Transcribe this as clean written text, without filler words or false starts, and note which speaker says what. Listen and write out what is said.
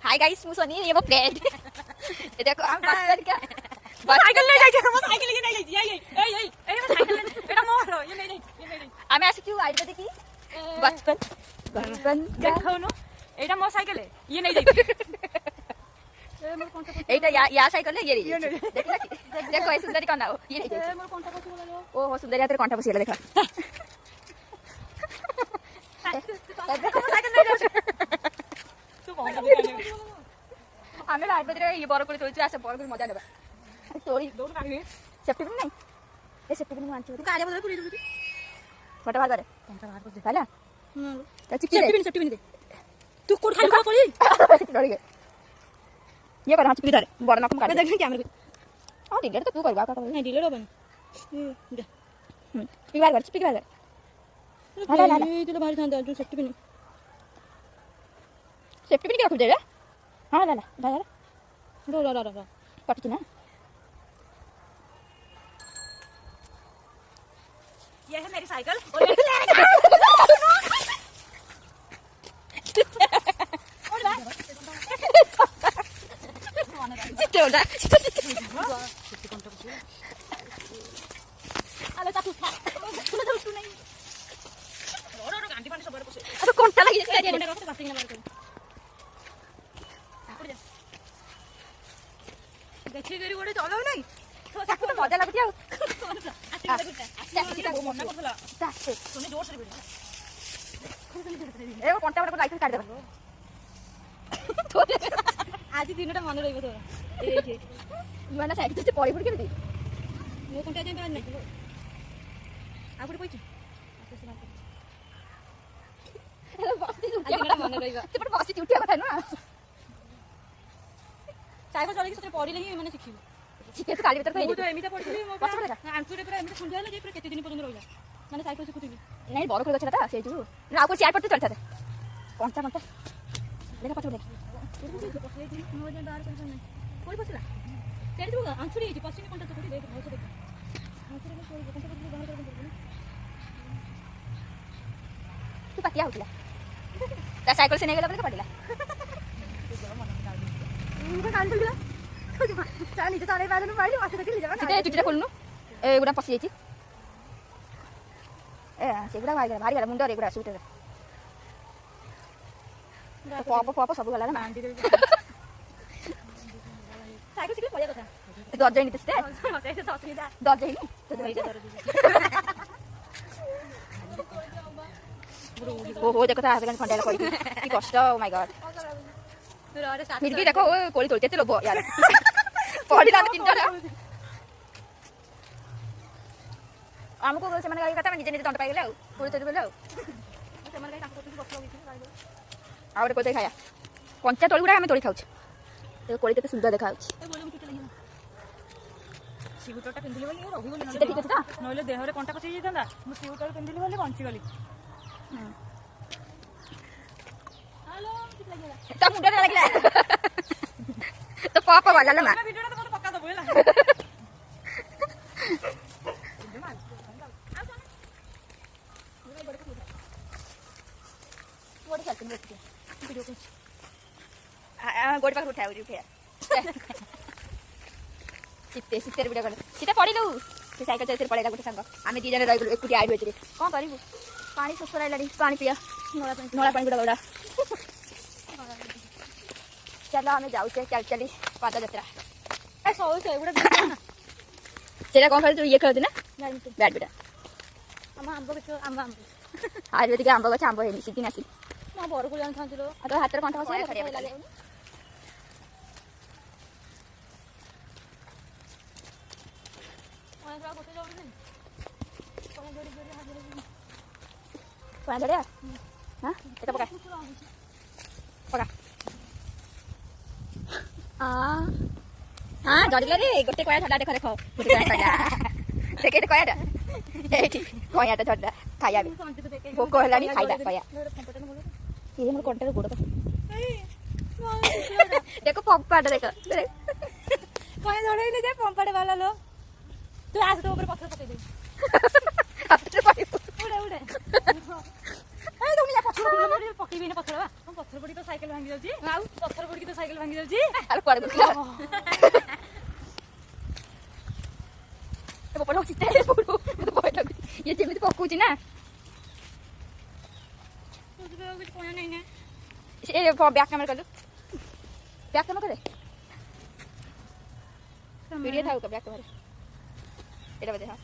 Speaker 1: Hi guys मु सोनी ये वो फ्रेंड ये देखो हम बस क्या
Speaker 2: साइकिल ले जाई हम साइकिल ले जाई ए साइकिल एटा मोर ये ले जाई
Speaker 1: आमे आसी आयुर्वेदिक की बचपन
Speaker 2: देखो नो एटा मोर साइकिल है ये नहीं जाई
Speaker 1: एटा या साइकिल है ये देखो ए सुंदरी कौन हो ये नहीं
Speaker 2: मोर कोंटा पसी बोला
Speaker 1: ओ हो सुंदरी तेरे कंठा पसिला देखा
Speaker 2: देखो साइकिल ले जाई तू कौन
Speaker 1: आमे आयुर्वेदिक ये बरकुली तोळी आसे बरकुली मजा नेबा तोळी
Speaker 2: दौड़ काढी
Speaker 1: सेफ्टी पिन नहीं ए सेफ्टी पिन आंची
Speaker 2: तू काढे बदल कुली तू
Speaker 1: फोटो बाहर
Speaker 2: कोंटा बाहर कर दे
Speaker 1: पहला
Speaker 2: सेफ्टी पिन दे तू कोड खाली खा पड़ी
Speaker 1: डर गए ये कर हाथ पिधर बड़ नखम काट
Speaker 2: देख कैमरा
Speaker 1: हां डिलीट तो तू करबा का
Speaker 2: नहीं डिलीट होबन दे
Speaker 1: स्पीक बाहर कर स्पीक बाहर कर ला
Speaker 2: ये तो भारी था जो सेफ्टी पिन
Speaker 1: सेफ्टी पिन के रख दे रे हां ला ला
Speaker 2: रो
Speaker 1: पटकी ना
Speaker 2: ये है मेरी साइकिल और
Speaker 1: Tidak.
Speaker 2: Ada satu tak. Sudah tahu नहीं. Orang ganti pan sabar pose.
Speaker 1: Aduh konta lagi sekali dia.
Speaker 2: Konta kasih basing nama itu. देखिए गरी गोड़े चलाओ नहीं
Speaker 1: तो साकू तो मजा लागुती आउ
Speaker 2: अच्छा वो मना करथला
Speaker 1: सासे
Speaker 2: सुने जोर से बिड़ी
Speaker 1: ए वो konta बड़ा लाइसेंस काट दे
Speaker 2: आज दिनटा मन रहिबो तो ए जे
Speaker 1: माने साइड से पड़ी पड़ी के दी
Speaker 2: मो konta जे बाहर नहीं आपुरे कोइ
Speaker 1: बस्ती
Speaker 2: आज दिनटा मन रहिबो
Speaker 1: ते पर बस्ती उठिया କଥା ना
Speaker 2: साइकिल चलाई सते पड़िले ही माने सिखिबो
Speaker 1: ठीक है तो काली भीतर
Speaker 2: मु तो एमिता पड़िली मो
Speaker 1: पछ पड़ेगा
Speaker 2: आंचुरे पूरा एमिता सुंजा ले जे पूरा केते दिन पर्यंत रहिला माने साइकिल सिखुथिबी
Speaker 1: नहीं बड़ कोई गछटा से जु ना आपको चेयर पड़ते चलता konta देखा पछ देख
Speaker 2: मो जे बाहर कर नहीं कोई बसला तेरे तो आंचुरे जे पछिने konta तो देख बहुत देख आंचुरे में कोई konta को बाहर कर दे
Speaker 1: तू पतिया उठला ता साइकिल से नहीं गेला बोले पड़िला
Speaker 2: उनका कान दिला ता नीचे तारे बादन मारी माथे तक ले जावा
Speaker 1: सीधे चुटिटा खोलनु ए गुडा पसी जाईची ए से गुडा भारी गला मुंडा रे गुडा सुटे तो पापा सब गला ना
Speaker 2: आंटी दे साइकिल सिखले पड़िया कथा
Speaker 1: दर्जा नहीं तेस्ते
Speaker 2: मते तो असुविधा
Speaker 1: दर्जा नहीं
Speaker 2: तो भाई दर
Speaker 1: हो देखो ता आधे घंटे खंडा कोई की कष्ट ओ माय गॉड
Speaker 2: फिर और साथ
Speaker 1: फिर भी देखो वो कोली तोड़ते थे लोग यार पड़ी ना तीन जन हमको से माने गाड़ी कथा निजे निजे दंड पाई गेले कोली तोड़ गेले
Speaker 2: से मन गाई ताको तो बस लगी गाड़ी
Speaker 1: आउरे कोते खाया कंचा तोड़ी गुडा हम तोड़ी खाउछ तो कोली केते सुंदर देखाउछ
Speaker 2: ए बोले मुठी लगी सिगुटटा पिंदिले बोली रही बोली
Speaker 1: सीधा ठीक है ना
Speaker 2: नहले देहरे कंटा पसी जेतंदा मु सिगुटटा पिंदिले बोली बंची गली हेलो ठीक लगिला
Speaker 1: तो मुंडा लागला तो पापा वाला ना
Speaker 2: वीडियो तो पक्का दबो होला
Speaker 1: गोड़ी चलते वीडियो को गोड़ी पाकर उठाओ उठे सीते सीते वीडियो कर सीते पड़िलु से साइकिल चलते पड़ेगा गोटे संग आमे दी जने रहि गेलु एकुटी आइ बेचरे कोन करिबु पानी सुसरा लाडी पानी पिया नोला पानी गुडा गुडा चलो हमें जाऊ चल चली पादा यात्रा
Speaker 2: ए सो एगुडा ना
Speaker 1: सेटा कोन खेलु ये खेलु ना बैडमिंटन
Speaker 2: हम आंबो बेचो आंबो
Speaker 1: आयुर्वेदिक आंब गछ आंब हेनी सीधी नासी
Speaker 2: ना बड़ को जान खांतिलो
Speaker 1: तो हाथ रे कंठा बसे
Speaker 2: लागे ओए जा कोते जाऊ नहीं कोन जोड़ी जोड़ी हाथ
Speaker 1: कोन धरे हां एटा पका पका हां जड़ी रे गोटे कोया ठडा देखो देखो गोटे कोया देखे तो कोया एठी कोया ठडा खाया भी भोको हलानी खाइदा कोया ये मोर कंटर गोड़ पस देखो पंपाटा देखो
Speaker 2: कोया जोड़े ले जाए पंपाड़े वाला लो तू आज तो ऊपर पत्थर पके दे
Speaker 1: हाथ से पड़ी
Speaker 2: उड़े उड़े ए तुम या पत्थर पके भी ना पत्थर बा हम पत्थर पत्थर पड़ी तो साइकिल भांगी जाउची
Speaker 1: आउ
Speaker 2: पत्थर पड़ी तो साइकिल भांगी जाउची
Speaker 1: अरे कुआडे देखला ए पपड़ होची ते पपड़ तो भय लागु ये जेमिति पकुची ना
Speaker 2: तुझे कुछ कोया नहीं ना
Speaker 1: ए बैक कैमरा कर बैक कैमरा करे वीडियो था का बैक कैमरा एटा बजे हां